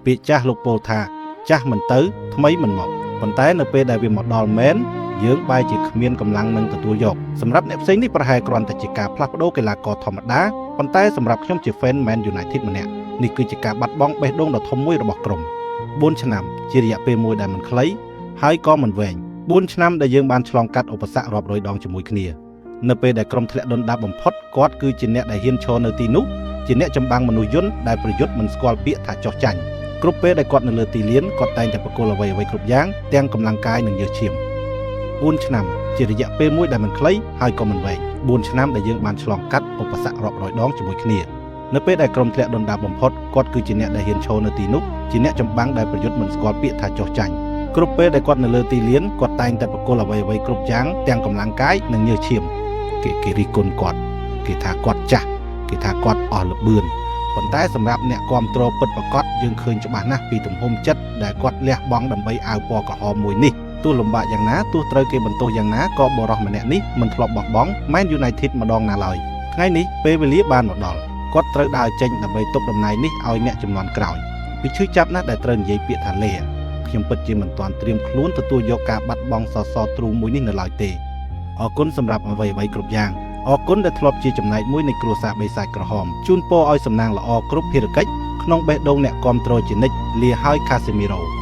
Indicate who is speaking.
Speaker 1: ពាក្យចាស់លោកពោលថាចាស់មិនទៅថ្មីមិនមកប៉ុន្តែនៅពេលដែលវាមកដល់មែនយើងបែរជាគ្មានកម្លាំងនឹងទទួលយកសម្រាប់អ្នកផ្សេងនេះប្រហែលគ្រាន់តែជាការផ្លាស់ប្ដូរកីឡាករធម្មតាប៉ុន្តែសម្រាប់ខ្ញុំជា fan Man United ម្នាក់នេះគឺជាការបាត់បង់បេះដូងដ៏ធំមួយរបស់ក្រុម4ឆ្នាំជារយៈពេលមួយដែលមិនខ្លីហើយក៏មិនវែង4ឆ្នាំដែលយើងបានឆ្លងកាត់ឧបសគ្គរាប់រយដងជាមួយគ្នានៅពេលដែលក្រុមធ្លាក់ដុនដាបបំផុតគាត់គឺជាអ្នកដែលហ៊ានឈរនៅទីនោះជាអ្នកចម្បាំងមនុស្សយន្តដែលប្រយុទ្ធមិនស្គាល់ពាក្យថាចោះចាញ់គ្រប់ពេលដែលគាត់នៅលើទីលានគាត់តែងតែប្រគល់អ្វីៗគ្រប់យ៉ាងទាំងកម្លាំងកាយនិងញើសឈាម4ឆ្នាំជារយៈពេលមួយដែលមិនខ្លីហើយក៏មិនវែង4ឆ្នាំដែលយើងបានឆ្លងកាត់ឧបសគ្គរាប់រយដងជាមួយគ្នានៅពេលដែលក្រុមធ្លាក់ដុនដាបបំផុតគាត់គឺជាអ្នកដែលហ៊ានឈរនៅទីនោះជាអ្នកចម្បាំងដែលប្រយុទ្ធមិនស្គាល់ពាក្យថាចោះចាញ់គ្រប់ពេលដែលគាត់នៅលើទីលានគាត់តែងតែប្រគល់អ្វីៗគ្រប់យ៉ាងទាំងកម្លាំងកាយនិងញើសឈាមគេរិះគន់គាត់គេថាគាត់ចាស់គេថាគាត់អស់ល្បឿនប៉ុន្តែសម្រាប់អ្នកគាំទ្រពិតប្រាកដយើងឃើញច្បាស់ណាស់ពីទំហំចិត្តដែលគាត់លះបង់ដើម្បីអាវពណ៌ក្រហមមួយនេះទោះលំបាកយ៉ាងណាទោះត្រូវគេបន្ទោសយ៉ាងណាក៏បរិសម្នាក់នេះមិនធ្លាប់បោះបង់ Man United ម្ដងណាឡើយថ្ងៃនេះពេលវេលាបានមកដល់គាត់ត្រូវដើរចេញដើម្បីទុកតំណែងនេះឲ្យអ្នកជំនាន់ក្រោយវាឈឺចាប់ណាស់ដែលត្រូវនិយាយពាក្យថាលេខ្ញុំពិតជាមិនទាន់ត្រៀមខ្លួនទទួលយកការបាត់បង់សសរទ្រូងមួយនេះនៅឡើយទេអរគុណសម្រាប់អ្វីៗគ្រប់យ៉ាងអរគុណដែលធ្លាប់ជាចំណែកមួយនៃគ្រួសារបេសាចក្រហមជូនពរឲ្យសំណាងល្អគ្រប់ភារកិច្ចក្នុងបេះដូងអ្នកគាំទ្រជានិច្ចលាហើយ Casemiro